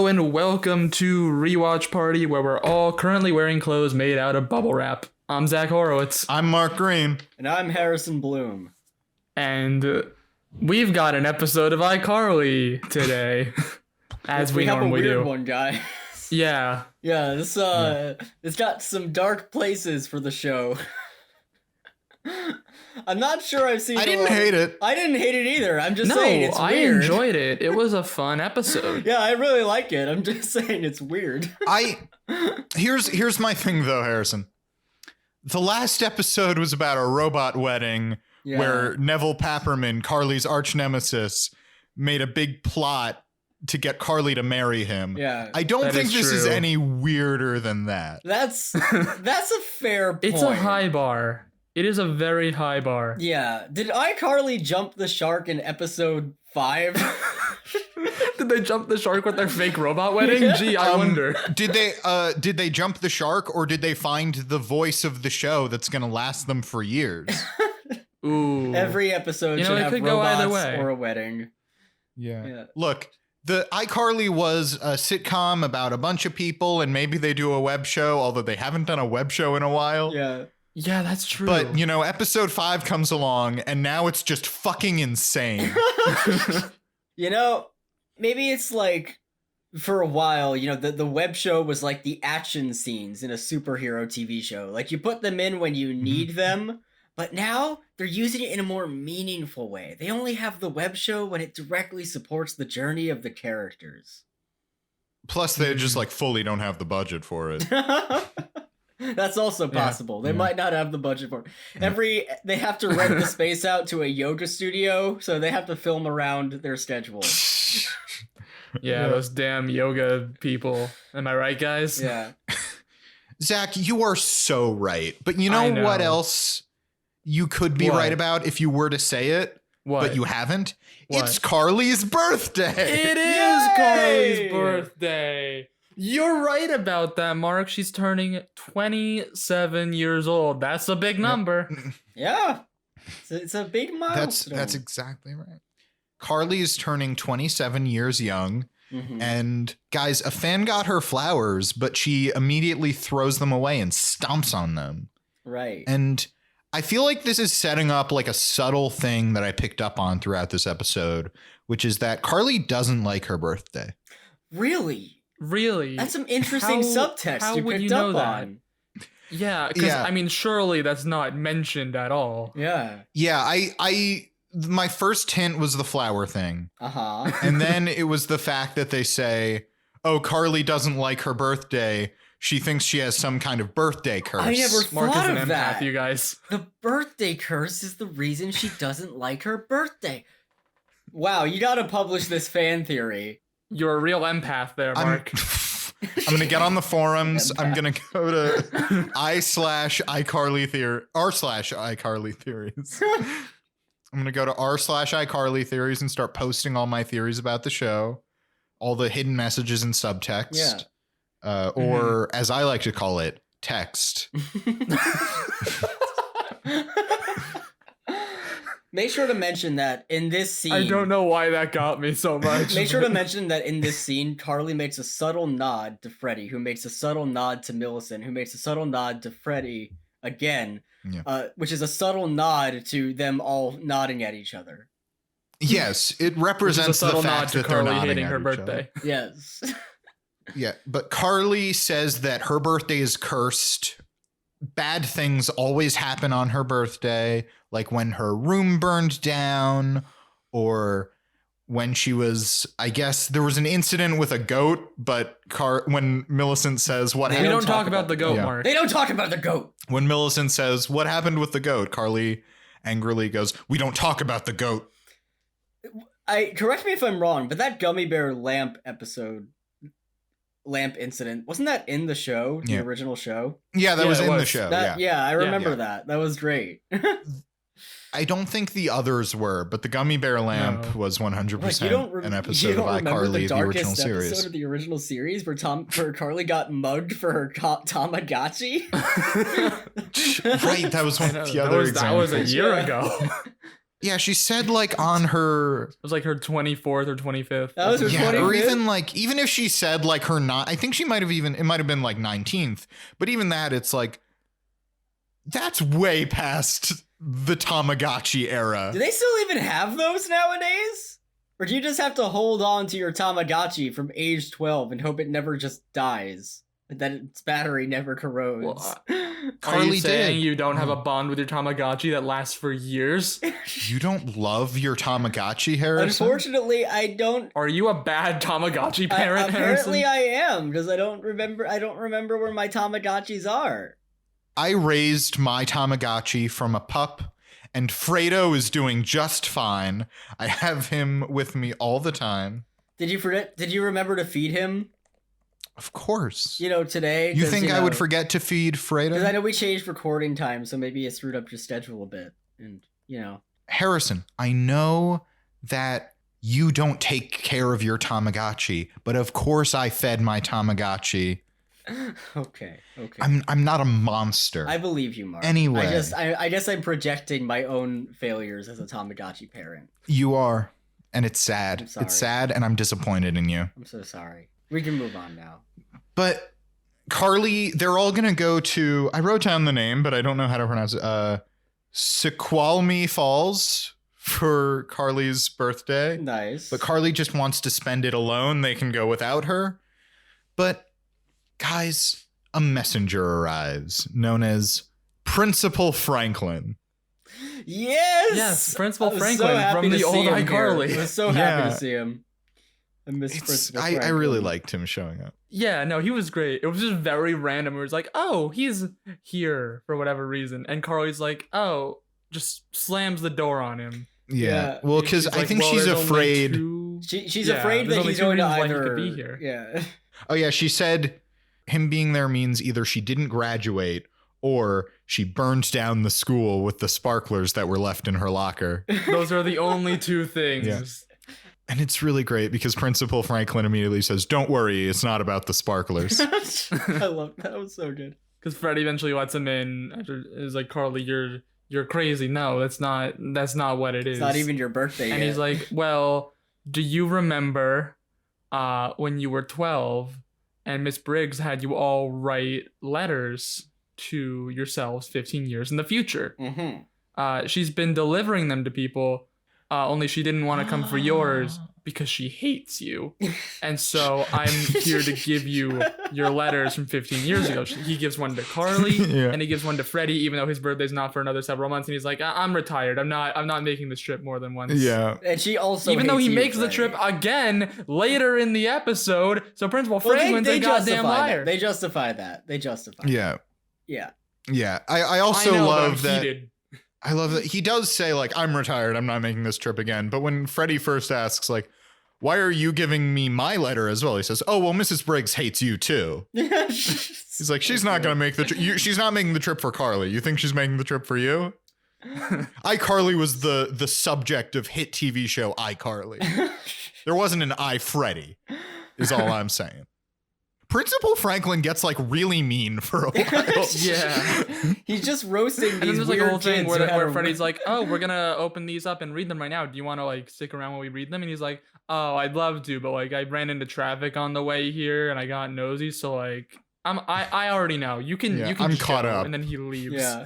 and welcome to Rewatch Party, where we're all currently wearing clothes made out of bubble wrap. I'm Zach Horowitz. I'm Mark Green. And I'm Harrison Bloom. And we've got an episode of iCarly today, as we normally do. We have a weird one, guy. Yeah. Yeah, it's got some dark places for the show. I'm not sure I've seen. I didn't hate it. I didn't hate it either. I'm just saying it's weird. I enjoyed it. It was a fun episode. Yeah, I really like it. I'm just saying it's weird. Here's my thing though, Harrison. The last episode was about a robot wedding where Neville Papperman, Carly's arch nemesis, made a big plot to get Carly to marry him. Yeah. I don't think this is any weirder than that. That's a fair point. It's a high bar. It is a very high bar. Yeah. Did iCarly jump the shark in episode 5? Did they jump the shark with their fake robot wedding? Yeah. Gee, I wonder. Did they jump the shark, or did they find the voice of the show that's going to last them for years? Ooh. Every episode should have robots or a wedding. Yeah. Look, the iCarly was a sitcom about a bunch of people, and maybe they do a web show, although they haven't done a web show in a while. Yeah. Yeah, that's true. But, episode 5 comes along, and now it's just fucking insane. Maybe it's like, for a while, the web show was like the action scenes in a superhero TV show. Like, you put them in when you need them, but now they're using it in a more meaningful way. They only have the web show when it directly supports the journey of the characters. Plus, they just, fully don't have the budget for it. That's also possible. They might not have the budget for it. They have to rent the space out to a yoga studio, so they have to film around their schedule. Yeah, those damn yoga people. Am I right, guys? Yeah. Zach, you are so right. But you know what else you could be right about if you were to say it? What? But you haven't? What? It's Carly's birthday. It is Carly's birthday. You're right about that, Mark. She's turning 27 years old. That's a big number. Yeah. It's a big milestone. That's exactly right. Carly is turning 27 years young. Mm-hmm. And guys, a fan got her flowers, but she immediately throws them away and stomps on them. Right. And I feel like this is setting up a subtle thing that I picked up on throughout this episode, which is that Carly doesn't like her birthday. Really? That's some interesting subtext you picked up on. Yeah, because surely that's not mentioned at all. Yeah. Yeah, my first hint was the flower thing. Uh-huh. And then it was the fact that they say, oh, Carly doesn't like her birthday. She thinks she has some kind of birthday curse. I never thought of that. You guys. The birthday curse is the reason she doesn't like her birthday. Wow, you gotta publish this fan theory. You're a real empath there, Mark. I'm going to get on the forums. I'm going to go to r/iCarly theories. I'm going to go to r/iCarly theories and start posting all my theories about the show, all the hidden messages and subtext, or as I like to call it, text. Make sure to mention that in this scene... I don't know why that got me so much. Make sure to mention that in this scene, Carly makes a subtle nod to Freddie, who makes a subtle nod to Millicent, who makes a subtle nod to Freddie again, which is a subtle nod to them all nodding at each other. Yes, it represents the fact that they're nodding hating at her each birthday. Other. Yes. Yeah, but Carly says that her birthday is cursed. Bad things always happen on her birthday, like when her room burned down, or when she was, I guess there was an incident with a goat, but when Millicent says what happened. We don't talk about the goat, Mark. They don't talk about the goat. When Millicent says what happened with the goat, Carly angrily goes, we don't talk about the goat. Correct me if I'm wrong, but that gummy bear lamp incident, wasn't that in the show, the original show? Yeah, that was in the show. Yeah, I remember that. That was great. I don't think the others were, but the gummy bear lamp was 100% an episode of iCarly, the original series. Episode of the original series where Carly got mugged for her Tamagotchi. Right, that was one of the other examples. That was a year ago. Yeah, she said like on her. It was like her 24th or 25th. That was her Yeah, 25th? or even if she said like her not, I think she might have it might have been like 19th. But even that, it's like that's way past the Tamagotchi era. Do they still even have those nowadays? Or do you just have to hold on to your Tamagotchi from age 12 and hope it never just dies? And that its battery never corrodes? Well, Are Carly you saying did. you don't have a bond with your Tamagotchi that lasts for years? You don't love your Tamagotchi, Harrison? Unfortunately, I don't. Are you a bad Tamagotchi parent, Apparently, Harrison? I am because I don't remember where my Tamagotchis are. I raised my Tamagotchi from a pup, and Fredo is doing just fine. I have him with me all the time. Did you forget? Did you remember to feed him? Of course. Today. You think I would forget to feed Fredo? Because I know we changed recording time, so maybe it screwed up your schedule a bit, and Harrison, I know that you don't take care of your Tamagotchi, but of course I fed my Tamagotchi. Okay. I'm not a monster. I believe you, Mark. Anyway. I guess I'm projecting my own failures as a Tamagotchi parent. You are, and it's sad. I'm sorry. It's sad, and I'm disappointed in you. I'm so sorry. We can move on now. But Carly, they're all gonna go to. I wrote down the name, but I don't know how to pronounce it. Squamish Falls for Carly's birthday. Nice. But Carly just wants to spend it alone. They can go without her. But guys, a messenger arrives known as Principal Franklin. Yes, Principal I was Franklin happy from to the see old him here. iCarly. I was so happy Yeah. to see him. I miss Principal Franklin. I really liked him showing up. Yeah, no, he was great. It was just very random. It was like, oh, he's here for whatever reason. And Carly's like, oh, just slams the door on him. Yeah. Yeah. Well, because She's I like, think well, she's there's only afraid. She's Yeah, afraid there's that only he's two going to reasons why he either could be here. Yeah. Oh, yeah. She said him being there means either she didn't graduate or she burned down the school with the sparklers that were left in her locker. Those are the only two things. Yeah. And it's really great because Principal Franklin immediately says, "Don't worry, it's not about the sparklers." I love that. Was so good. Because Fred eventually lets him in. After is like, Carly, you're crazy. No, that's not what it is. It's not even your birthday And yet. he's like, well, do you remember when you were 12 and Miss Briggs had you all write letters to yourselves 15 years in the future? Mm-hmm. She's been delivering them to people, only she didn't want to come for yours because she hates you. And so I'm here to give you your letters from 15 years ago. He gives one to Carly Yeah. and he gives one to Freddie, even though his birthday's not for another several months. And he's like, I'm retired. I'm not making this trip more than once. Yeah. And she also Even though hates he you, makes the Freddie. trip again later in the episode. So Principal Well, Franklin's a goddamn liar. They justify that. Yeah. Yeah. Yeah. I also I know, but love I'm that. heated. I love that he does say like, "I'm retired. I'm not making this trip again." But when Freddie first asks like, "Why are you giving me my letter as well?" He says, "Oh, well, Mrs. Briggs hates you too." He's like, "She's not going to make the trip. She's not making the trip for Carly. You think she's making the trip for you?" iCarly was the subject of hit TV show iCarly. There wasn't an Freddie, is all I'm saying. Principal Franklin gets like really mean for a while. Yeah. He's just roasting And then these there's like weird a whole thing kids who had where a- Freddie's like, oh, we're gonna open these up and read them right now. Do you want to like stick around while we read them? And he's like, oh, I'd love to, but like I ran into traffic on the way here and I got nosy, so like I already know. You can Yeah, you can I'm just caught go." up. And then he leaves. Yeah.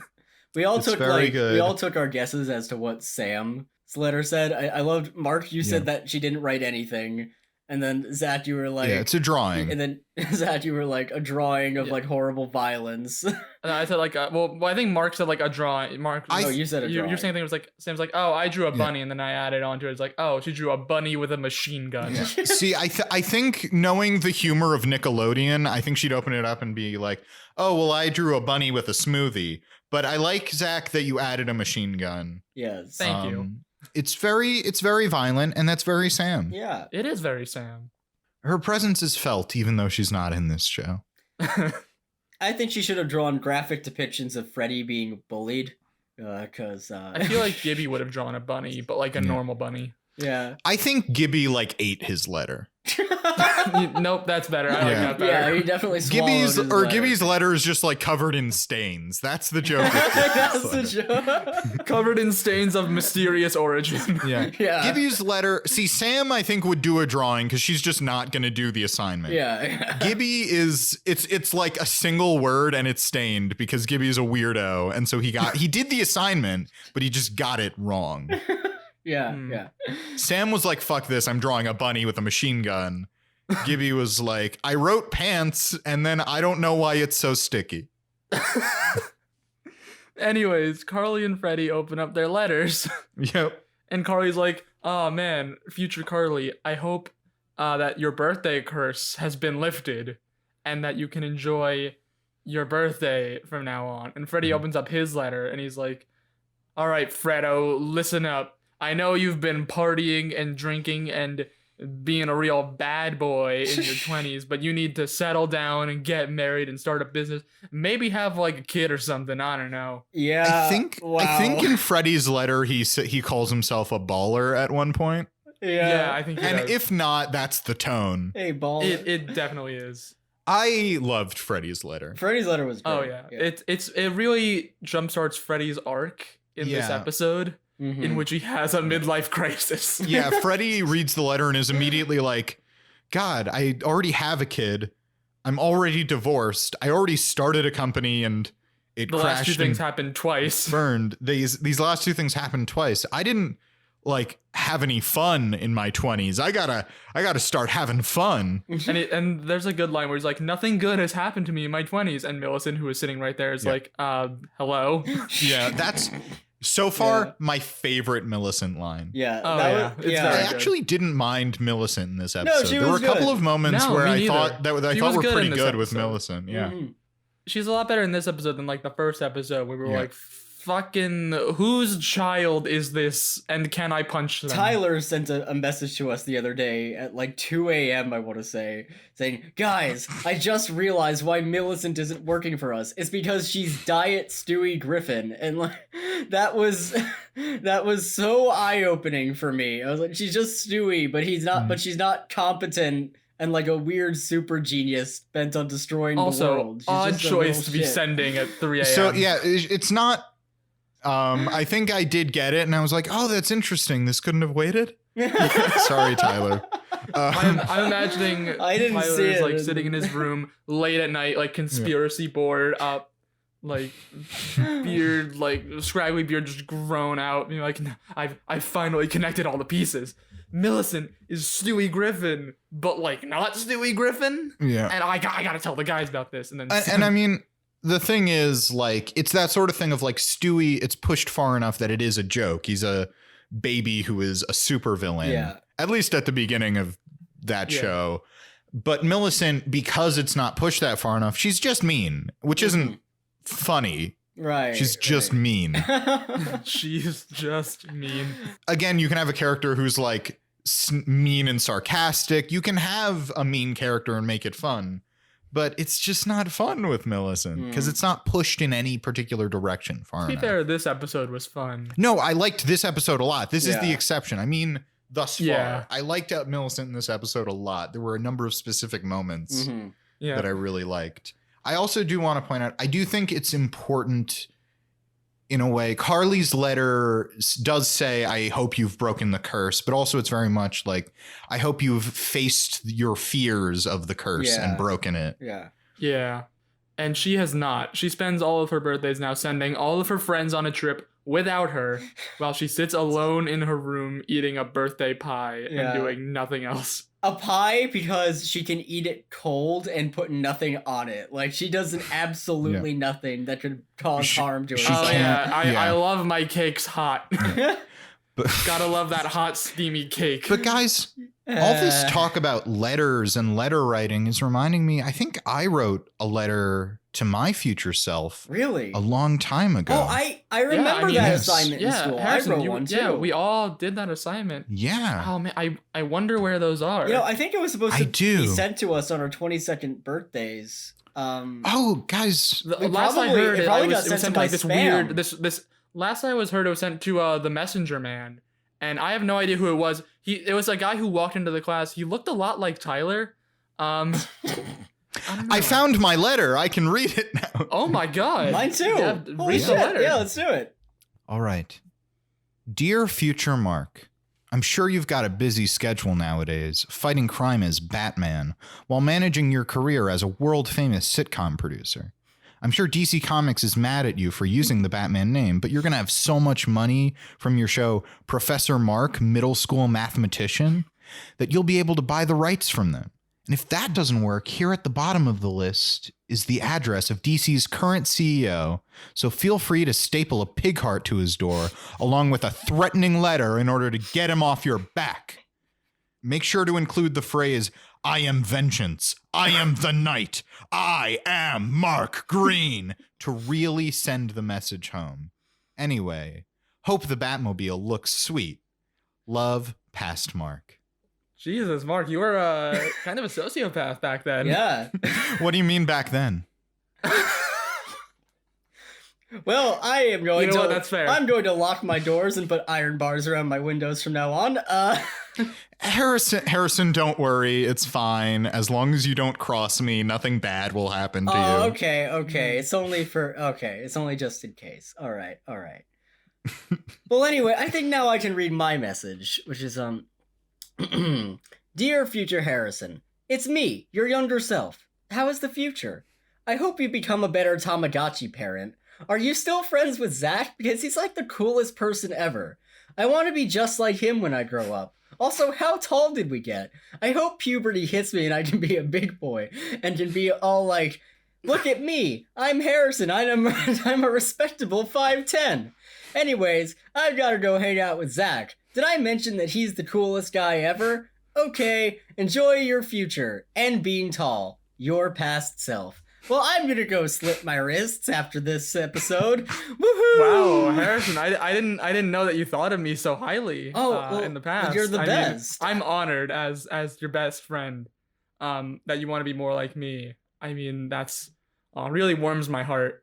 We all It's took very we good. all took our guesses as to what Sam's letter said. I loved Mark, you said that she didn't write anything. And then Zach, you were like, Yeah, it's a drawing. and then Zach, you were like a drawing of like horrible violence. And I said like, well, I think Mark said like a drawing. Mark, Oh, you said a You're drawing. saying thing was like Sam's like, oh, I drew a Yeah. bunny, and then I added onto it. It's like, oh, she drew a bunny with a machine gun. Yeah. See, I think knowing the humor of Nickelodeon, I think she'd open it up and be like, "Oh, well, I drew a bunny with a smoothie." But I like, Zach, that you added a machine gun. Yes. Thank you. It's very violent, and that's very Sam. Yeah. It is very Sam. Her presence is felt, even though she's not in this show. I think she should have drawn graphic depictions of Freddy being bullied. Because I feel like Gibby would have drawn a bunny, but like a Yeah. normal bunny. yeah. I think Gibby like ate his letter. Nope, that's better. I like that better. Yeah, he definitely swallowed Gibby's letter is just like covered in stains. That's the joke. That's the joke. Covered in stains of mysterious origin. Yeah. Gibby's letter. See, Sam, I think, would do a drawing because she's just not going to do the assignment. Yeah. Gibby is it's like a single word and it's stained because Gibby is a weirdo, and so he did the assignment, but he just got it wrong. Yeah. Sam was like, "Fuck this! I'm drawing a bunny with a machine gun." Gibby was like, "I wrote pants, and then I don't know why it's so sticky." Anyways, Carly and Freddie open up their letters. Yep. And Carly's like, "Oh man, future Carly, I hope that your birthday curse has been lifted and that you can enjoy your birthday from now on." And Freddie opens up his letter and he's like, "All right, Freddo, listen up. I know you've been partying and drinking and being a real bad boy in your 20s, but you need to settle down and get married and start a business. Maybe have like a kid or something. I don't know." Yeah. I think in Freddie's letter he calls himself a baller at one point. Yeah, I think he And does. if not, that's the tone. Hey, ball. It definitely is. I loved Freddie's letter. Freddie's letter was great. Oh yeah. It really jumpstarts Freddie's arc in this episode. Mm-hmm. In which he has a midlife crisis. Yeah, Freddie reads the letter and is immediately like, "God, I already have a kid. I'm already divorced. I already started a company and it The crashed last two things happened twice. burned. These last two things happened twice. I didn't like have any fun in my 20s. I gotta start having fun." And there's a good line where he's like, "Nothing good has happened to me in my 20s." And Millicent, who is sitting right there, is like, hello? Yeah, that's so far my favorite Millicent line. Yeah. Oh, that yeah. was, It's I very good. actually didn't mind Millicent in this episode. she There were was a couple good. of moments No, where me I neither. thought She were was good pretty in this good with episode. Millicent. Yeah. Mhm. She's a lot better in this episode than like the first episode where we were Yeah. like, fucking whose child is this and can I punch them? Tyler sent a message to us the other day at like 2 a.m. I want to say, saying, "Guys, I just realized why Millicent isn't working for us. It's because she's Diet Stewie Griffin." And like that was so eye-opening for me. I was like, she's just Stewie, but she's not competent and like a weird super genius bent on destroying the Also, world. She's odd just a choice little to be shit. sending at 3 a.m. So yeah, it's not. I think I did get it, and I was like, "Oh, that's interesting. This couldn't have waited." Sorry, Tyler. I'm imagining I didn't Tyler see is it. like sitting in his room late at night, like conspiracy board up, like beard, like scraggly beard just grown out. You know, like I've finally connected all the pieces. Millicent is Stewie Griffin, but like not Stewie Griffin. Yeah. And I gotta tell the guys about this. And then And I mean, the thing is, like, it's that sort of thing of like Stewie, it's pushed far enough that it is a joke. He's a baby who is a supervillain. Yeah. At least at the beginning of that Yeah. show. But Millicent, because it's not pushed that far enough, she's just mean, which isn't funny. Right. She's just mean. she's just mean. Again, you can have a character who's like mean and sarcastic. You can have a mean character and make it fun. But it's just not fun with Millicent because it's not pushed in any particular direction far To be enough. fair, this episode was fun. No, I liked this episode a lot. This is the Yeah. exception. I mean, thus far, Yeah. I liked Millicent in this episode a lot. There were a number of specific moments Mhm. Yeah. that I really liked. I also do want to point out, I do think it's important in a way. Carly's letter does say, "I hope you've broken the curse," but also it's very much like, "I hope you've faced your fears of the curse Yeah. and broken it." Yeah. Yeah. And she has not. She spends all of her birthdays now sending all of her friends on a trip without her while she sits alone in her room eating a birthday pie Yeah. and doing nothing else. A pie because she can eat it cold and put nothing on it. Like she does absolutely nothing that could cause harm to she herself. Oh can't- yeah, yeah. I love my cakes hot. But, Gotta love that hot steamy cake. but guys, all this talk about letters and letter writing is reminding me, I think I wrote a letter to my future self Really? a long time ago. Oh, I remember that yes. assignment in school. Harrison, I wrote one too. Yeah, we all did that assignment. Yeah. Oh man, I wonder where those are. You know, I think it was supposed I to do. be sent to us on our 22nd birthdays. Oh, guys. The We last I probably- heard it it, probably it got was sent sent to to like my this spam. weird this last I was heard it was sent to the messenger man. and I have no idea who it was. It was a guy who walked into the class. He looked a lot like Tyler. I don't know. I found my letter. I can read it now. Oh my god. Mine too. Yeah, Holy read shit. the letter. Yeah, let's do it. All right. Dear future Mark, I'm sure you've got a busy schedule nowadays, fighting crime as Batman, while managing your career as a world-famous sitcom producer. I'm sure DC Comics is mad at you for using the Batman name, but you're going to have so much money from your show Professor Mark, Middle School Mathematician, that you'll be able to buy the rights from them. And if that doesn't work, here at the bottom of the list is the address of DC's current CEO, so feel free to staple a pig heart to his door, along with a threatening letter in order to get him off your back. Make sure to include the phrase, I am vengeance, I am the night, I am Mark Green, to really send the message home. Anyway, hope the Batmobile looks sweet. Love, past Mark. Jesus, Mark, you were kind of a sociopath back then. Yeah. What do you mean back then? Well, I am going You know what? That's fair. I'm going to lock my doors and put iron bars around my windows from now on. Harrison, don't worry. It's fine. As long as you don't cross me, nothing bad will happen to you. Okay. It's only just in case. All right. Well, anyway, I think now I can read my message, which is, Dear future Harrison, it's me, your younger self. How is the future? I hope you become a better Tamagotchi parent. Are you still friends with Zach? Because he's like the coolest person ever. I want to be just like him when I grow up. Also, how tall did we get? I hope puberty hits me and I can be a big boy and can be all like, look at me, I'm Harrison, I'm a respectable 5'10". Anyways, I've got to go hang out with Zach. Did I mention that he's the coolest guy ever? Okay, enjoy your future and being tall. Your past self. Well, I'm gonna go slit my wrists after this episode. Woohoo! Wow, Harrison, I didn't know that you thought of me so highly in the past. You're the best. I'm honored as your best friend that you want to be more like me. I mean, that's really warms my heart.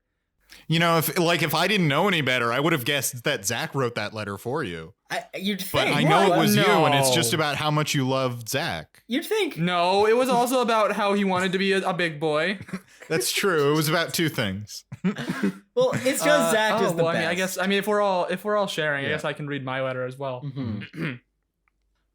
You know, if I didn't know any better, I would have guessed that Zach wrote that letter for you. You'd think. But I know it was you, and it's No. just about how much you love Zach. You'd think. No, it was also about how he wanted to be a big boy. That's true. It was about two things. Well, it's because Zach is the best. I mean, if we're all sharing, Yeah. I guess I can read my letter as well. Mm-hmm.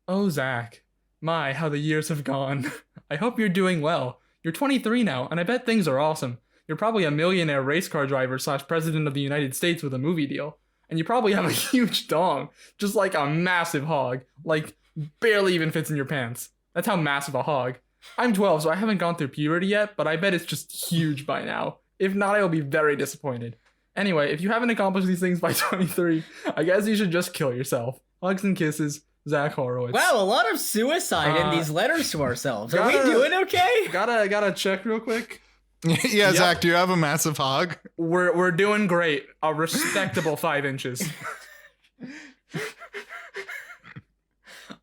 Oh, Zach. My, how the years have gone. I hope you're doing well. You're 23 now, and I bet things are awesome. You're probably a millionaire race car driver / president of the United States with a movie deal. And you probably have a huge dong, just like a massive hog, like barely even fits in your pants. That's how massive a hog. I'm 12, so I haven't gone through puberty yet, but I bet it's just huge by now. If not, I will be very disappointed. Anyway, if you haven't accomplished these things by 23, I guess you should just kill yourself. Hugs and kisses, Zach Horowitz. Wow, a lot of suicide in these letters to ourselves. Are we gotta- doing okay? Gotta check real quick. Yeah, Yep. Zach, do you have a massive hog? We're doing great. A respectable 5 inches.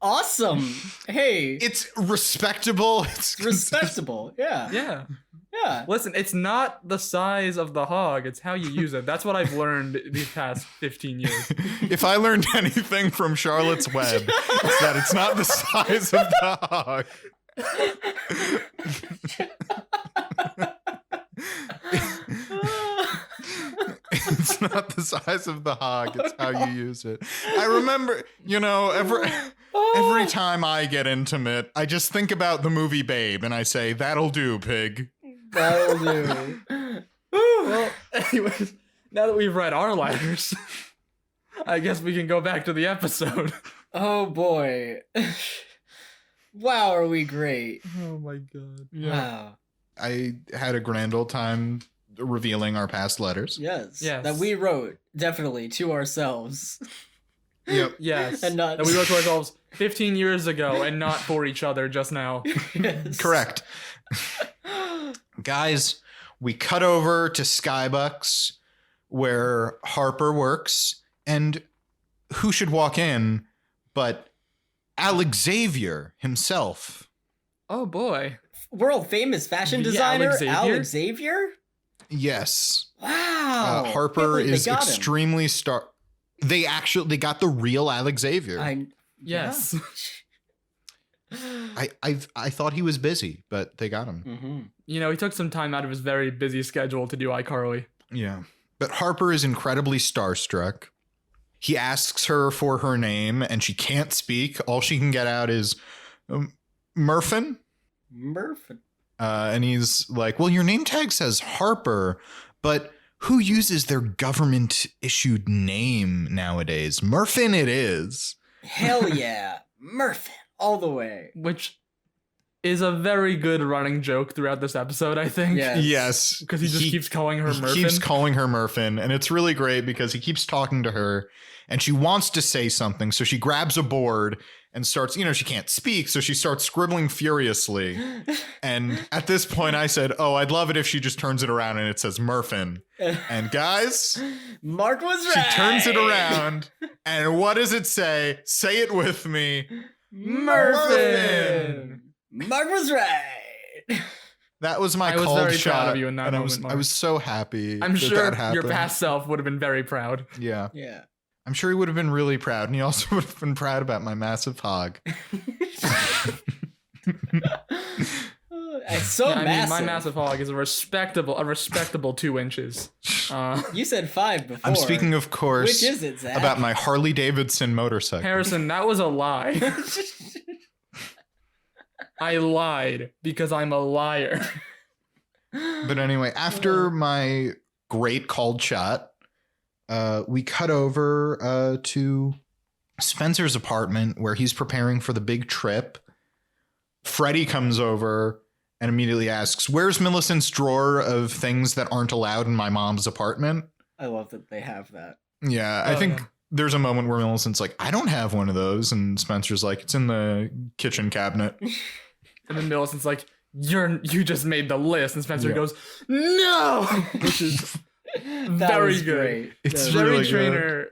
Awesome. Hey, It's respectable. It's respectable. Yeah. Yeah. Listen, it's not the size of the hog, it's how you use it. That's what I've learned these past 15 years. If I learned anything from Charlotte's Web, it's that it's not the size of the hog. It's not the size of the hog, it's how you use it. I remember, every time I get intimate, I just think about the movie Babe and I say, that'll do, pig. That'll do. Well, anyways, now that we've read our letters, I guess we can go back to the episode. Oh boy. Wow, are we great. Oh my god. Wow. I had a grand old time revealing our past letters. Yes. Yes. That we wrote, definitely, to ourselves. Yep. Yes. And not- that we wrote to ourselves 15 years ago and not for each other just now. Yes. Correct. Guys, we cut over to Skybucks where Harper works, and who should walk in but Alex Xavier himself. Oh boy. World famous fashion Yeah, designer, Alex Xavier? Alex Xavier? Yes. Wow. Harper Can't believe they is got him. extremely They got the real Alex Xavier. Yes. I thought he was busy, but they got him. Mm-hmm. You know, he took some time out of his very busy schedule to do iCarly. Yeah. But Harper is incredibly starstruck. He asks her for her name, and she can't speak. All she can get out is Murfin. Murphin. And he's like, well, your name tag says Harper, but who uses their government-issued name nowadays? Murfin it is. Hell yeah. Murphin. All the way. Which is a very good running joke throughout this episode, I think. Yes. Because he just keeps calling her Murfin. He keeps calling her Murfin, and it's really great because he keeps talking to her, and she wants to say something, so she grabs a board and starts, she can't speak, so she starts scribbling furiously. And at this point, I said, oh, I'd love it if she just turns it around and it says Murfin. And guys, Mark was right. She turns it around, and what does it say? Say it with me. Murfin. Mark was right. That was my called shot. I was very proud of you in that moment, Mark. I was so happy. I'm sure that happened. your past self would have been very proud. Yeah. Yeah. I'm sure he would have been really proud, and he also would have been proud about my massive hog. It's so massive. I mean, my massive hog is a respectable 2 inches. You said 5 before. I'm speaking, of course, which is it, Zach? about my Harley Davidson motorcycle. Harrison, that was a lie. I lied because I'm a liar. But anyway, after my great called shot, we cut over to Spencer's apartment where he's preparing for the big trip. Freddie comes over and immediately asks, where's Millicent's drawer of things that aren't allowed in my mom's apartment? I love that they have that. Yeah, I think there's a moment where Millicent's like, I don't have one of those. And Spencer's like, it's in the kitchen cabinet. And then Millicent's like, you just made the list. And Spencer goes, no! Which is very good. Great. It's Jerry really Trainor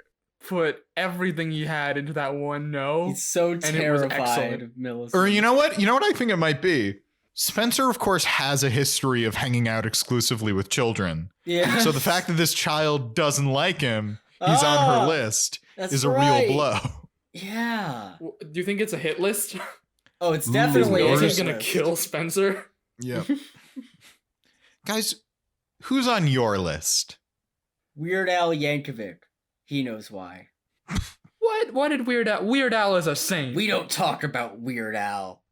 put everything he had into that one no. He's so terrified excellent. of Millicent. Or you know what? You know what I think it might be? Spencer, of course, has a history of hanging out exclusively with children. Yeah. So the fact that this child doesn't like him, he's on her list, is a real blow. Yeah. Do you think it's a hit list? Oh, it's definitely a He's hit gonna list. kill Spencer. Yeah. Guys, who's on your list? Weird Al Yankovic. He knows why. What did Weird Al? Weird Al is a saint. We don't talk about Weird Al.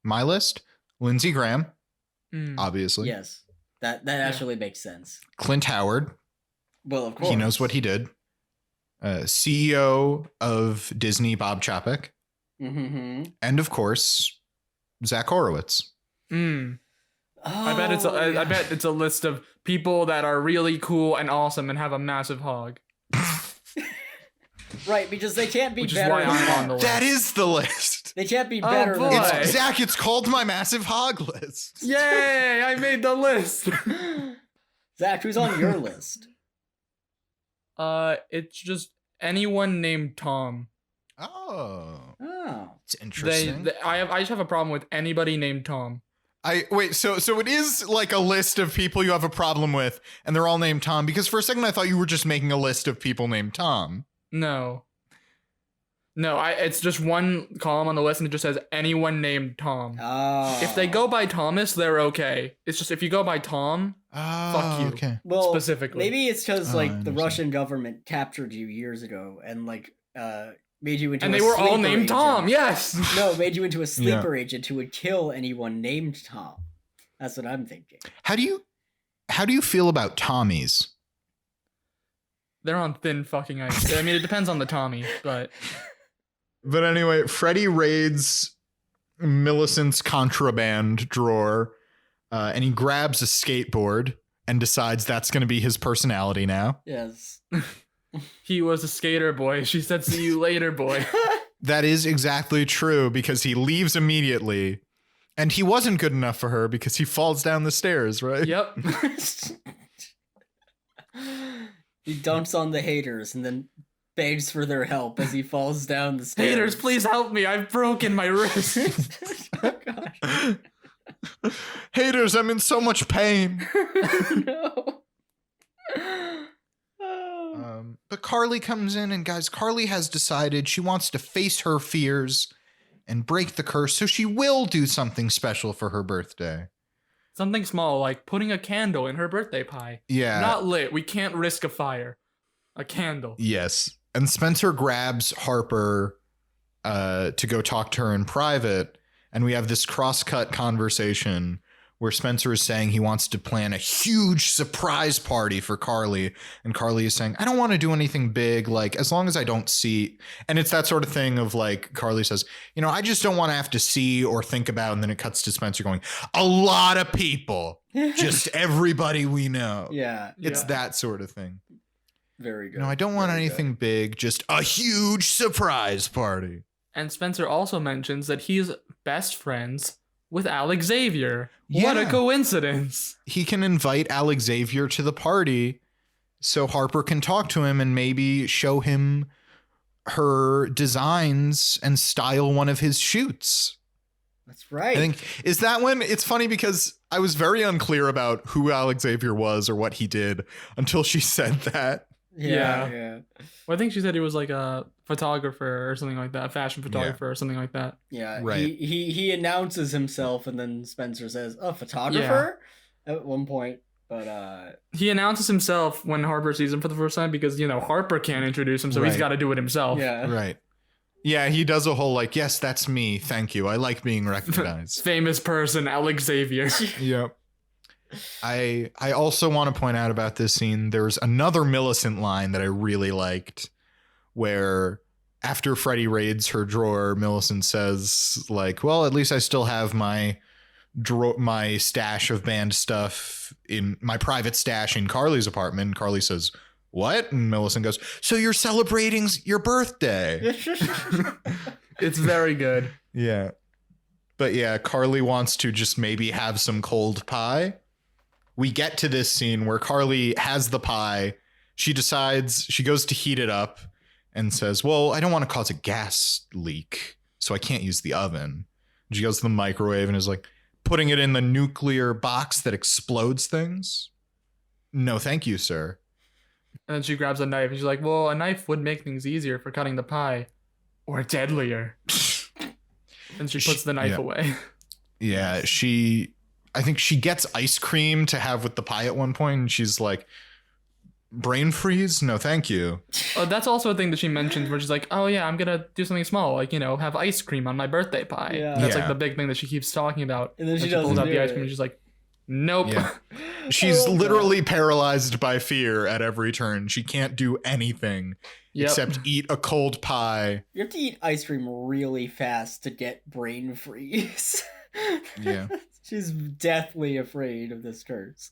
My list? Lindsey Graham, obviously. Yes. That actually makes sense. Clint Howard. Well, of course. He knows what he did. CEO of Disney, Bob Chapek. Mm-hmm. And of course, Zach Horowitz. Oh, I bet it's a list of people that are really cool and awesome and have a massive hog. Right, because they can't be Which is better. why I'm on the list. That is the list. They can't be better boy. than Zach, it's called my massive hog list. Yay! I made the list. Zach, who's on your list? It's just anyone named Tom. Oh, Oh. it's interesting. I just have a problem with anybody named Tom. So it is like a list of people you have a problem with, and they're all named Tom. Because for a second I thought you were just making a list of people named Tom. No, it's just one column on the list and it just says anyone named Tom. Oh. If they go by Thomas, they're okay. It's just if you go by Tom, fuck you. Okay. Well, specifically. maybe it's because I like the understand. Russian government captured you years ago and like made you into And a they were all sleeper named agent. Tom. Yes. No, made you into a sleeper agent who would kill anyone named Tom. That's what I'm thinking. How do you feel about Tommies? They're on thin fucking ice. I mean, it depends on the Tommy, but But anyway, Freddie raids Millicent's contraband drawer, and he grabs a skateboard and decides that's going to be his personality now. Yes. he was a skater boy. She said, "See you later, boy." That is exactly true because he leaves immediately, and he wasn't good enough for her because he falls down the stairs, right? Yep. He dumps on the haters and then begs for their help as he falls down the stairs. Haters, please help me. I've broken my wrist. Oh, gosh. Haters, I'm in so much pain. No. But Carly comes in, and guys, Carly has decided she wants to face her fears and break the curse, so she will do something special for her birthday. Something small, like putting a candle in her birthday pie. Yeah. Not lit. We can't risk a fire. A candle. Yes. And Spencer grabs Harper to go talk to her in private, and we have this cross-cut conversation where Spencer is saying he wants to plan a huge surprise party for Carly, and Carly is saying, I don't want to do anything big, like, as long as I don't see. And it's that sort of thing of, like, Carly says, I just don't want to have to see or think about. And then it cuts to Spencer going, a lot of people, just everybody we know. Yeah. It's that sort of thing. Very good. I don't want anything big, just a huge surprise party. And Spencer also mentions that he's best friends with Alex Xavier. What a coincidence. He can invite Alex Xavier to the party so Harper can talk to him and maybe show him her designs and style one of his shoots. That's right. I think, is that when? It's funny because I was very unclear about who Alex Xavier was or what he did until she said that. Yeah. Well, I think she said he was like a photographer or something like that, a fashion photographer or something like that. Yeah. Right. He announces himself, and then Spencer says, "A photographer?" At one point, but he announces himself when Harper sees him for the first time because Harper can't introduce him, so he's got to do it himself. Yeah. Right. Yeah, he does a whole like, yes, that's me. Thank you. I like being recognized. Famous person, Alex Xavier. Yep. I also want to point out about this scene, there's another Millicent line that I really liked where after Freddy raids her drawer, Millicent says like, well, at least I still have my stash of band stuff in my private stash in Carly's apartment. Carly says, what? And Millicent goes, so you're celebrating your birthday. It's very good. Yeah. But yeah, Carly wants to just maybe have some cold pie. We get to this scene where Carly has the pie. She decides she goes to heat it up and says, well, I don't want to cause a gas leak, so I can't use the oven. And she goes to the microwave and is like putting it in the nuclear box that explodes things. No, thank you, sir. And then she grabs a knife and she's like, well, a knife would make things easier for cutting the pie. Or deadlier. And she puts the knife away. Yeah, I think she gets ice cream to have with the pie at one point, and she's like, brain freeze? No, thank you. Oh, that's also a thing that she mentions where she's like, oh yeah, I'm gonna do something small, like, have ice cream on my birthday pie. Yeah. That's like the big thing that she keeps talking about. And then she pulls doesn't out do the ice it. cream and she's like, nope. Yeah. She's literally paralyzed by fear at every turn. She can't do anything except eat a cold pie. You have to eat ice cream really fast to get brain freeze. Yeah. She's deathly afraid of this curse.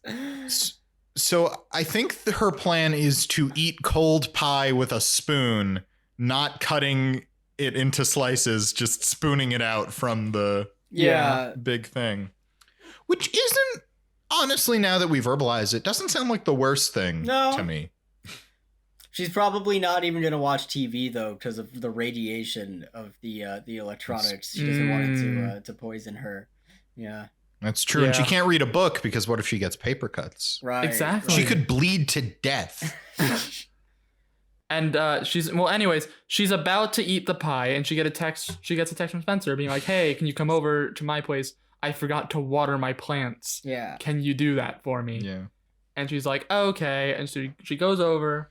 So I think her plan is to eat cold pie with a spoon, not cutting it into slices, just spooning it out from the big thing. Which isn't, honestly, now that we verbalize it, doesn't sound like the worst thing to me. She's probably not even going to watch TV, though, because of the radiation of the electronics. She doesn't want it to poison her. Yeah. That's true. And she can't read a book because what if she gets paper cuts? Right. Exactly. She could bleed to death. And she's about to eat the pie and she gets a text from Spencer being like, hey, can you come over to my place? I forgot to water my plants. Yeah. Can you do that for me? Yeah. And she's like, okay. And she goes over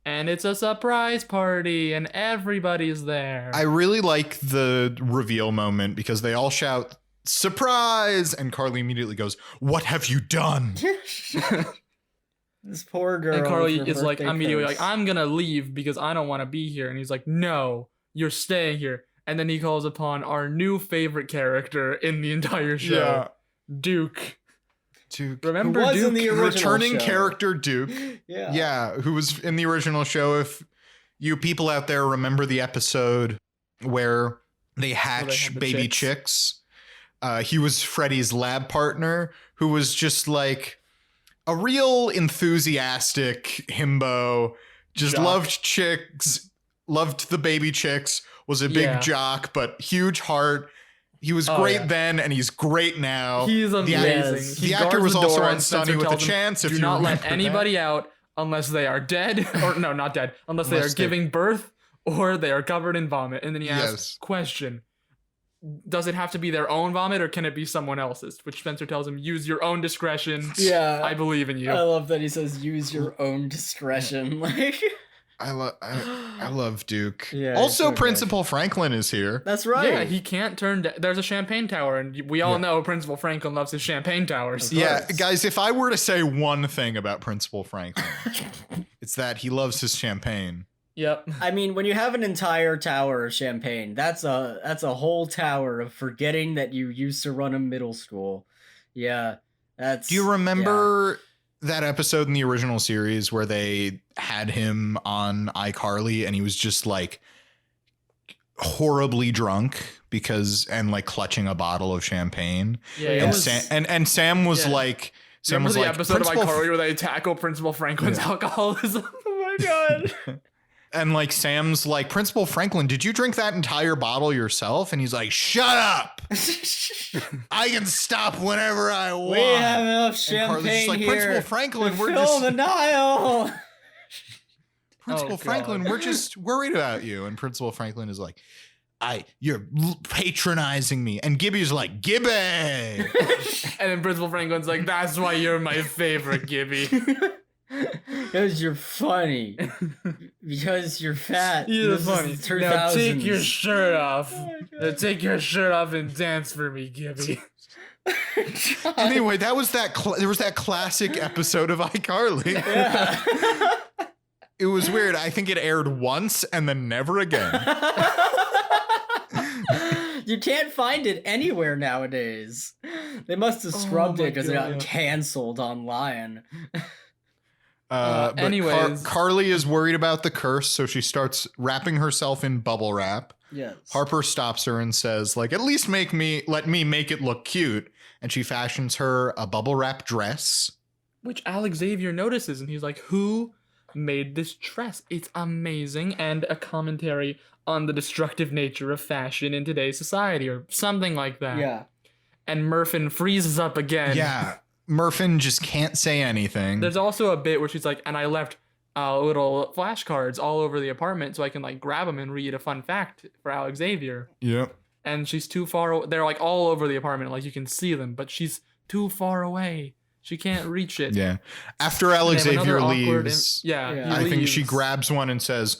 and it's a surprise party and everybody's there. I really like the reveal moment because they all shout, surprise! And Carly immediately goes, what have you done? This poor girl. And Carly is like birthday immediately curse. like, I'm gonna leave because I don't want to be here. And he's like, no, you're staying here. And then he calls upon our new favorite character in the entire show, Duke. Remember Who was Duke? in the original Returning show. character Duke. Yeah, who was in the original show. If you people out there remember the episode where they hatch baby chicks. He was Freddy's lab partner who was just like a real enthusiastic himbo, just loved chicks, loved the baby chicks, was a big jock, but huge heart. He was great then, and he's great now. He's amazing. The actor was also on Sunny with a Chance. Do not let anybody out unless they are dead, or no, not dead, unless they are giving birth or they are covered in vomit. And then he asks, question, does it have to be their own vomit or can it be someone else's? Which Spencer tells him, use your own discretion. Yeah. I believe in you. I love that he says, use your own discretion. Like, I love Duke. Yeah, also, so Principal Franklin is here. that's right. Yeah, he can't turn down. There's a champagne tower, and we all know Principal Franklin loves his champagne towers. Yeah, guys, if I were to say one thing about Principal Franklin, it's that he loves his champagne. Yep. I mean, when you have an entire tower of champagne, that's a whole tower of forgetting that you used to run a middle school. Yeah, that's. Do you remember that episode in the original series where they had him on iCarly and he was just like horribly drunk and like clutching a bottle of champagne? Yeah. And Sam was like, Sam remember was the like, episode of iCarly where they tackle Principal Franklin's alcoholism? Oh my god. And like Sam's like, Principal Franklin, did you drink that entire bottle yourself? And he's like, shut up. I can stop whenever I want. We have enough And Carly's champagne just like, here. Principal Franklin, to we're fill just the Nile. Principal Franklin, we're just worried about you. And Principal Franklin is like, you're patronizing me. And Gibby's like, Gibby. And then Principal Franklin's like, that's why you're my favorite, Gibby. Because you're funny. Because you're fat. You're This is funny. the Now 2000s. take your shirt off. Oh Now take your shirt off and dance for me, Gibby. Anyway, there was that classic episode of iCarly. Yeah. It was weird. I think it aired once and then never again. You can't find it anywhere nowadays. They must have scrubbed it because it got canceled online. But anyways. Carly is worried about the curse, so she starts wrapping herself in bubble wrap. Yes. Harper stops her and says, like, at least let me make it look cute. And she fashions her a bubble wrap dress. Which Alex Xavier notices, and he's like, who made this dress? It's amazing, and a commentary on the destructive nature of fashion in today's society, or something like that. Yeah. And Murfin freezes up again. Yeah. Murfin just can't say anything. There's also a bit where she's like, and I left little flashcards all over the apartment so I can like grab them and read a fun fact for Alex Xavier. Yep. And she's too far. They're like all over the apartment, like you can see them, but she's too far away. She can't reach it. Yeah. After Alex Xavier leaves, I think she grabs one and says,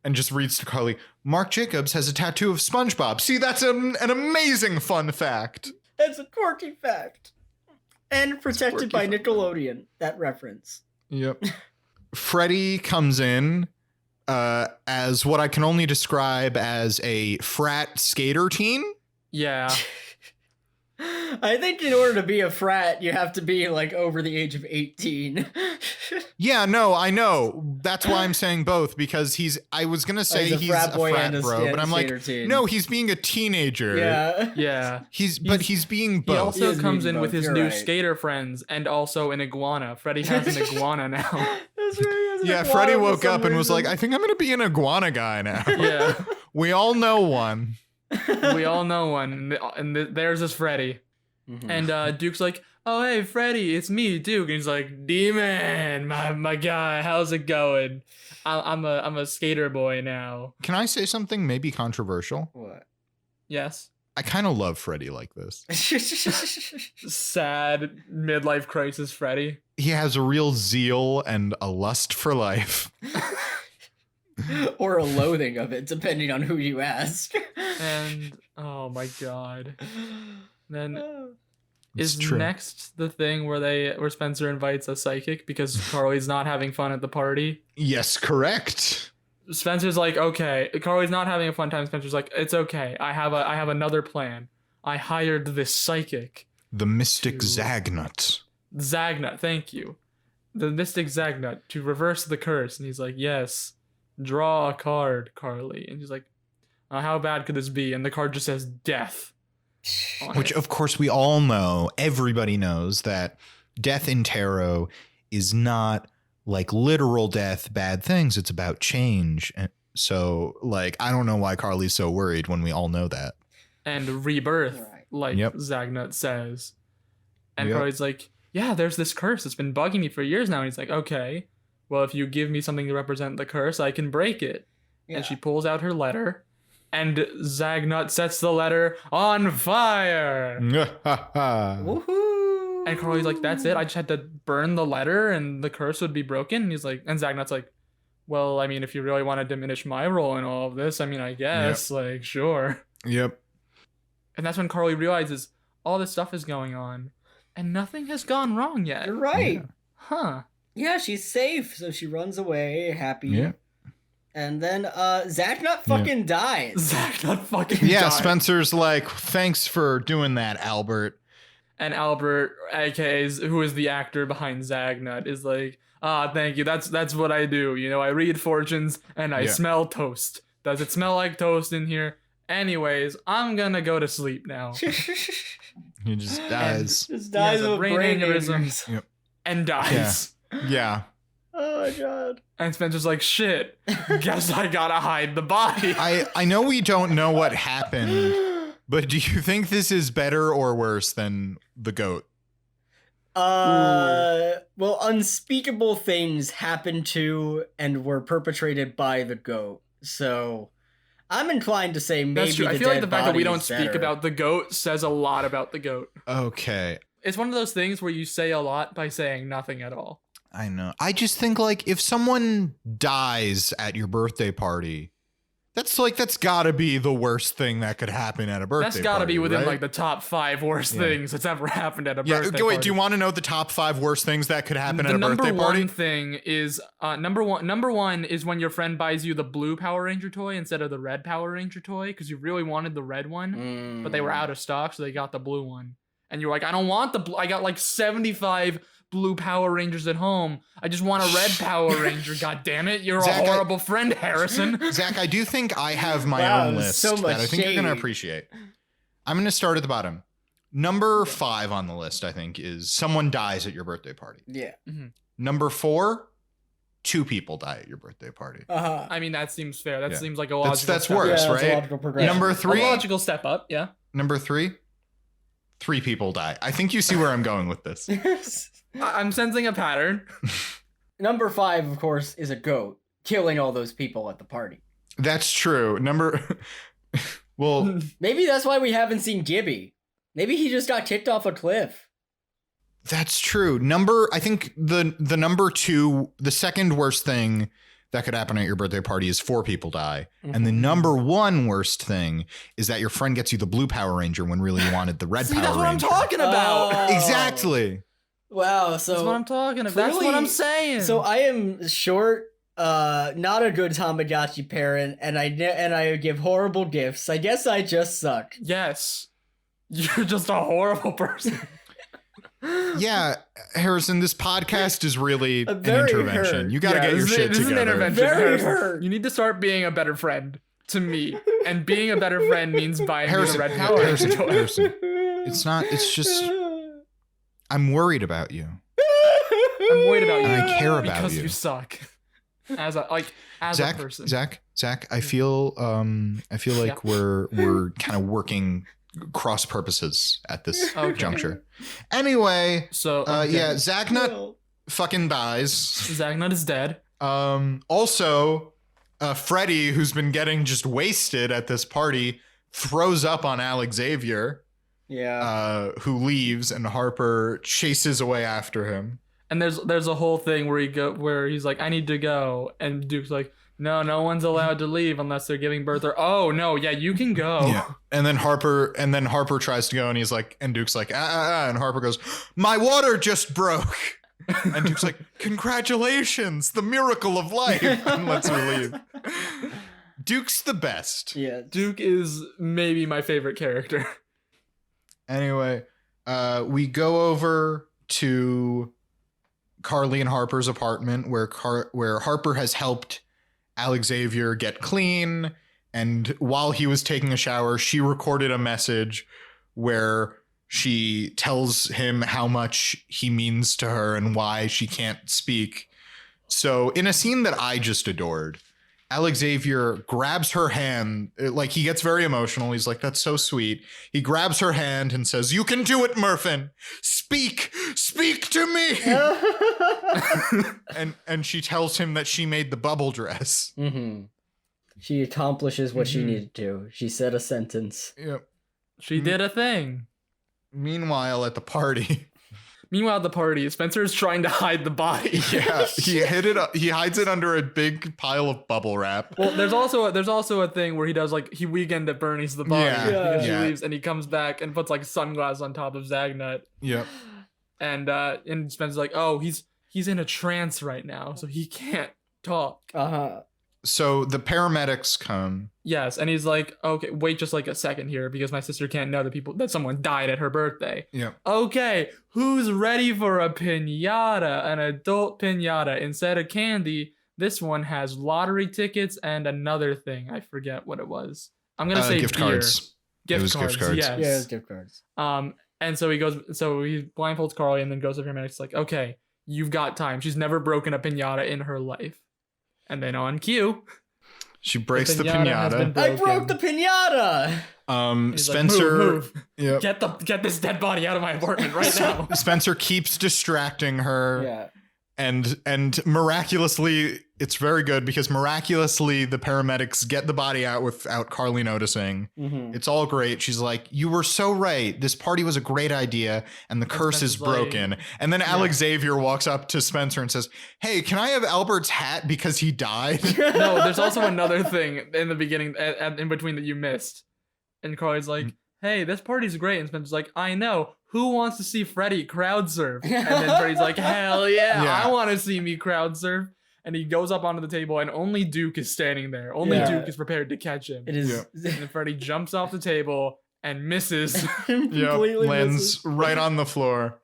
and just reads to Carly, Mark Jacobs has a tattoo of SpongeBob. See, that's an amazing fun fact. It's a quirky fact. And protected by Nickelodeon, that reference. Yep. Freddie comes in as what I can only describe as a frat skater teen. Yeah. I think in order to be a frat, you have to be like over the age of 18. Yeah, no, I know. That's why I'm saying both, because I was going to say he's a frat bro, but I'm like, teen. no, he's being a teenager. Yeah. Yeah. He's being both. He also comes in with his new right. skater friends and also an iguana. Freddie has an iguana now. That's right. Yeah, Freddie woke up and was like, I think I'm going to be an iguana guy now. Yeah. We all know one. We all know one. And there's this Freddie. Mm-hmm. And Duke's like, oh, hey, Freddie, it's me, Duke. And he's like, D-Man, my guy, how's it going? I'm a skater boy now. Can I say something maybe controversial? What? Yes. I kind of love Freddie like this. Sad midlife crisis Freddie. He has a real zeal and a lust for life. Or a loathing of it, depending on who you ask. And, oh my god. Then It's is true. next the thing where Spencer invites a psychic because Carly's not having fun at the party? Yes, correct. Spencer's like, okay. Carly's not having a fun time. Spencer's like, it's okay. I have another plan. I hired this psychic. The Mystic Zagnut. Zagnut, thank you. The Mystic Zagnut to reverse the curse. And he's like, yes. Draw a card, Carly. And she's like, how bad could this be? And the card just says death. Which, of course, we all know, everybody knows that death in tarot is not like literal death, bad things. It's about change. And so, like, I don't know why Carly's so worried when we all know that. And rebirth, Right. like Yep. Zagnut says. And Yep. Carly's like, yeah, there's this curse. It's been bugging me for years now. And he's like, okay, well, if you give me something to represent the curse, I can break it. Yeah. And she pulls out her letter, and Zagnut sets the letter on fire. Woohoo! And Carly's like, that's it? I just had to burn the letter and the curse would be broken? And he's like, and Zagnut's like, well, I mean, if you really want to diminish my role in all of this, I mean, I guess, like, sure. Yep. And that's when Carly realizes all this stuff is going on, and nothing has gone wrong yet. You're right. Yeah. Huh. Yeah, she's safe, so she runs away happy. Yeah. And then Zagnut fucking dies. Zagnut fucking Yeah, died. Spencer's like, thanks for doing that, Albert. And Albert, aka who is the actor behind Zagnut, is like, thank you. That's what I do. You know, I read fortunes and I smell toast. Does it smell like toast in here? Anyways, I'm gonna go to sleep now. He just dies. Just dies has a of a brain brain aneurysm. aneurysm. Yep. And dies. Yeah. Oh my god. And Spencer's like, shit, guess I gotta hide the body. I know we don't know what happened, but do you think this is better or worse than the goat? Well, unspeakable things happened to and were perpetrated by the goat. So I'm inclined to say maybe That's true. I the feel like dead the fact that we body don't is speak better. about the goat says a lot about the goat. Okay. It's one of those things where you say a lot by saying nothing at all. I know. I just think like if someone dies at your birthday party, that's gotta be the worst thing that could happen at a birthday party. That's gotta be within right? like the top 5 worst things that's ever happened at a birthday Wait, party. do you want to know the top 5 worst things that could happen at a birthday number party? one thing is number one is when your friend buys you the blue Power Ranger toy instead of the red Power Ranger toy because you really wanted the red one, but they were out of stock, so they got the blue one. And you're like, I don't want the blue. I got like 75 blue Power Rangers at home. I just want a red Power Ranger. God damn it! You're Zach, a horrible friend, Harrison. Zach, I do think I have my Wow, own list so much that I think you're gonna shade. appreciate. I'm gonna start at the bottom. Number 5 on the list, I think, is someone dies at your birthday party. Yeah. Number 4, 2 people die at your birthday party. Uh-huh. I mean, that seems fair. That Yeah. seems like a logical. That's step worse, Yeah, that's a right? logical progression. Number Up. 3, A logical step up. Yeah. Number 3, 3 people die. I think you see where I'm going with this. I'm sensing a pattern. Number 5, of course, is a goat killing all those people at the party. That's true. Well, Maybe that's why we haven't seen Gibby. Maybe he just got kicked off a cliff. that's true. I think the number 2, the second worst thing that could happen at your birthday party is 4 people die. And the number 1 worst thing is that your friend gets you the blue Power Ranger when really you wanted the red See, Power that's what I'm Ranger. talking about. Oh. Exactly. Wow, so That's what I'm talking about. That's what clearly- I'm saying. So I am short, not a good Tamagotchi parent, and I give horrible gifts. I guess I just suck. yes, you're just a horrible person. Yeah, Harrison, this podcast is really I'm an very intervention. hurt. You got to get your shit this is an together. intervention. Very Harrison. hurt. You need to start being a better friend to me, and being a better friend means buying me the Harrison, red Power Harrison, Ranger toy. Harrison. It's just, I'm worried about you. I'm worried about you And I care about because you. you suck as a Zach, person. Zach, I feel like we're kind of working cross purposes at this Okay. juncture. Anyway, So yeah, Zagnut Well, fucking dies. Zagnut is dead. Also, Freddy, who's been getting just wasted at this party, throws up on Alex Xavier, yeah. who leaves, and Harper chases away after him. And there's a whole thing where he's like, I need to go, and Duke's like, no one's allowed to leave unless they're giving birth. Or oh no, yeah, you can go. Yeah. And then Harper tries to go, and he's like, and Duke's like, and Harper goes, my water just broke. And Duke's like, congratulations, the miracle of life, and lets her leave. Duke's the best. Yeah. Duke is maybe my favorite character. Anyway, we go over to Carly and Harper's apartment where Harper has helped Alex Xavier get clean, and while he was taking a shower, she recorded a message where she tells him how much he means to her and why she can't speak. So in a scene that I just adored, Alex Xavier grabs her hand, like he gets very emotional. He's like, that's so sweet. He grabs her hand and says, you can do it, Murphin. Speak to me. and she tells him that she made the bubble dress. Mm-hmm. She accomplishes what she needed to. She said a sentence. Yep. She did a thing. Meanwhile, at the party. Meanwhile, at the party, Spencer is trying to hide the body. Yeah, he hides it under a big pile of bubble wrap. Well, there's also a thing where he does like he weekend at Bernie's the body. Yeah. Because she Yeah. leaves and he comes back and puts like sunglasses on top of Zagnut. Yep. And Spencer's like, oh, he's in a trance right now, so he can't talk. Uh-huh. So the paramedics come. Yes, and he's like, okay, wait just like a second here because my sister can't know that someone died at her birthday. Yep. Okay, who's ready for a piñata? An adult piñata. Instead of candy, this one has lottery tickets and another thing. I forget what it was. I'm gonna say gift beer. cards. It was gift cards. Yes. Yeah, it's gift cards. And so he blindfolds Carly and then goes to the paramedics like, okay, you've got time. She's never broken a piñata in her life. And then on cue, She breaks the has been piñata. I broke the piñata. he's Spencer. like, move. Yep. Get this dead body out of my apartment right now. Spencer keeps distracting her. Yeah. And miraculously, it's very good because miraculously the paramedics get the body out without Carly noticing. Mm-hmm. It's all great. She's like, you were so right. This party was a great idea and the curse is Spencer's like- broken. And then Alex Xavier walks up to Spencer and says, hey, can I have Albert's hat because he died? No, there's also another thing in the beginning, in between that you missed. And Carly's like, hey, this party's great. And Spencer's like, I know. Who wants to see Freddy crowd surf? And then Freddy's like, hell yeah, I want to see me crowd surf. And he goes up onto the table and only Duke is standing there. Only Duke is prepared to catch him. It is. Yeah. And then Freddy jumps off the table and misses. Completely lands misses. right on the floor.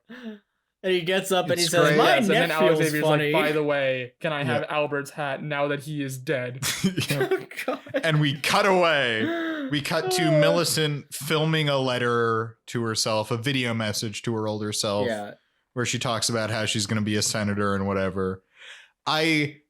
And he gets up and he It's says, great. my Yes, and then neck Alex feels Xavier's funny. like, by the way, can I have Albert's hat now that he is dead? Yeah. Oh, God. And we cut away. We cut to Millicent filming a letter to herself, a video message to her older self, Yeah. where she talks about how she's going to be a senator and whatever. I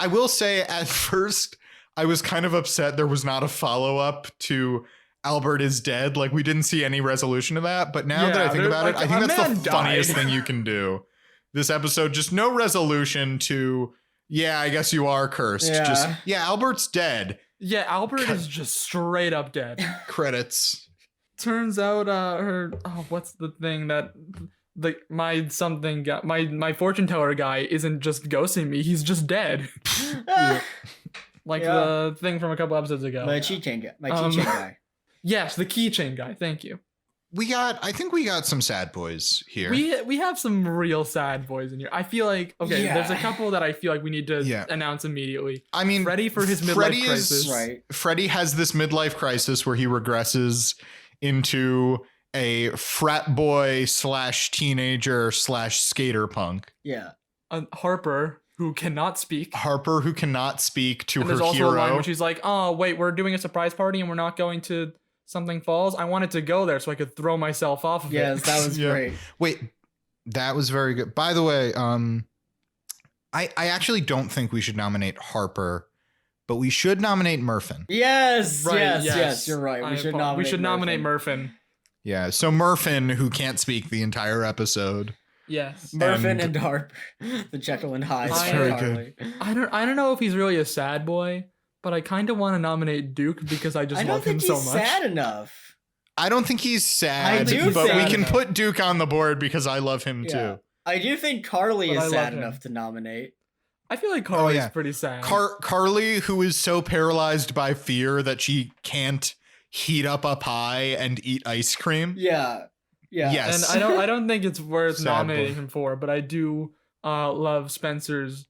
will say at first I was kind of upset there was not a follow-up to Albert is dead. Like we didn't see any resolution to that. But now that I think about it, I think that's the funniest thing you can do. This episode, just no resolution to, yeah, I guess you are cursed. Yeah. Just, yeah, Albert's dead. Yeah, Albert is just straight up dead. Credits. Turns out what's the thing that my fortune teller guy isn't just ghosting me, he's just dead. Like the thing from a couple episodes ago. My keychain guy. Yes, the keychain guy, thank you. I think we got some sad boys here. We have some real sad boys in here. I feel like there's a couple that I feel like we need to announce immediately. I mean, Freddy for his midlife crisis. Right. Freddy has this midlife crisis where he regresses into a frat boy / teenager / skater punk. Yeah. Harper, who cannot speak. Harper, who cannot speak to And her there's also a line hero. where she's like, oh, wait, we're doing a surprise party and we're not going to Something Falls. I wanted to go there so I could throw myself off of it. Yes, that was great. Wait, that was very good. By the way, I actually don't think we should nominate Harper, but we should nominate Murfin. Yes, Right, yes, you're right. We should nominate Murfin. Yeah, so Murfin, who can't speak the entire episode. Yes. Murfin and Harper, the Jekyll and Hyde. It's of very Harley. I don't know if he's really a sad boy, but I kind of want to nominate Duke because I just I don't love him think so he's much. sad enough. I don't think he's sad, I do but think- we can put Duke on the board because I love him Yeah. too. I do think Carly But I is love sad him. enough to nominate. I feel like Carly's yeah. pretty sad. Carly, who is so paralyzed by fear that she can't heat up a pie and eat ice cream. Yeah. Yeah. Yes. And I don't think it's worth Sad nominating boy. him for, but I do love Spencer's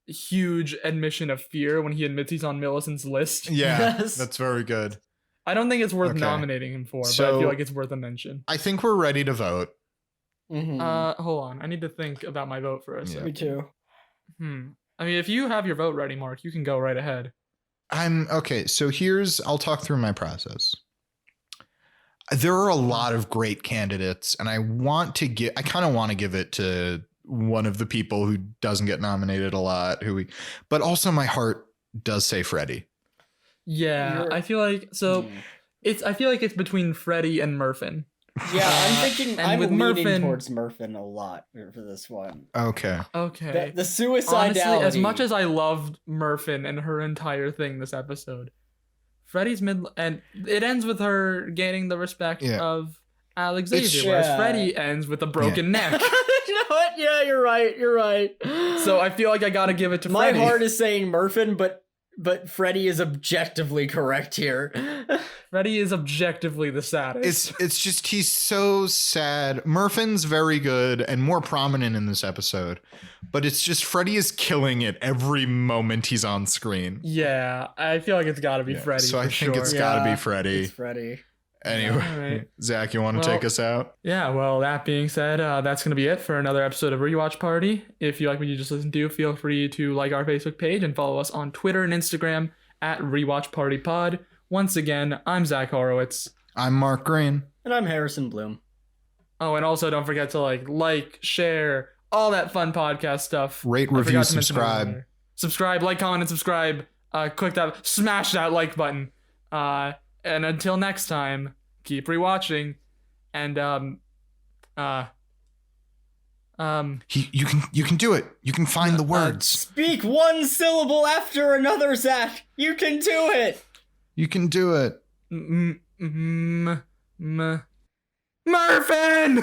huge admission of fear when he admits he's on Millicent's list. Yeah, Yes. that's very good. I don't think it's worth Okay. nominating him for, but I So- feel like it's worth a mention. I think we're ready to vote. Mhm. Hold on. I need to think about my vote for a Yeah. second. Me too. I mean, if you have your vote ready, Mark, you can go right ahead. Okay, so I'll talk through my process. There are a lot of great candidates, and I kind of want to give it to one of the people who doesn't get nominated a lot, but also my heart does say Freddy. Yeah, You're- I feel like I feel like it's between Freddy and Murfin. Yeah, I'm thinking. and I'm with leaning Merffin- towards Merffin a lot for this one. Okay. Okay. The suicidality. Honestly, as much as I loved Merffin and her entire thing this episode, Freddy's and it ends with her gaining the respect of Alex Xavier, whereas Freddy ends with a broken neck. You know what? Yeah, you're right. You're right. So I feel like I gotta give it to My Freddy. heart is saying Merffin, but Freddy is objectively correct here. Freddy is objectively the saddest. It's just he's so sad. Merffin's very good and more prominent in this episode, but it's just Freddy is killing it every moment he's on screen. Yeah, I feel like it's gotta be Freddy. So I think sure. it's gotta be Freddy. It's Freddy. Anyway, All right. Zach, you want to take us out? Yeah, well, that being said, that's going to be it for another episode of Rewatch Party. If you like what you just listened to, feel free to like our Facebook page and follow us on Twitter and Instagram at Rewatch Party Pod. Once again, I'm Zach Horowitz. I'm Mark Green. And I'm Harrison Bloom. Oh, and also don't forget to like, share, all that fun podcast stuff. Rate, I review, forgot to mention that subscribe. earlier. Subscribe, like, comment, and subscribe. Click that, smash that like button. And until next time, keep rewatching. And You can do it. You can find the words. Speak one syllable after another, Zach. You can do it. You can do it. Merffin!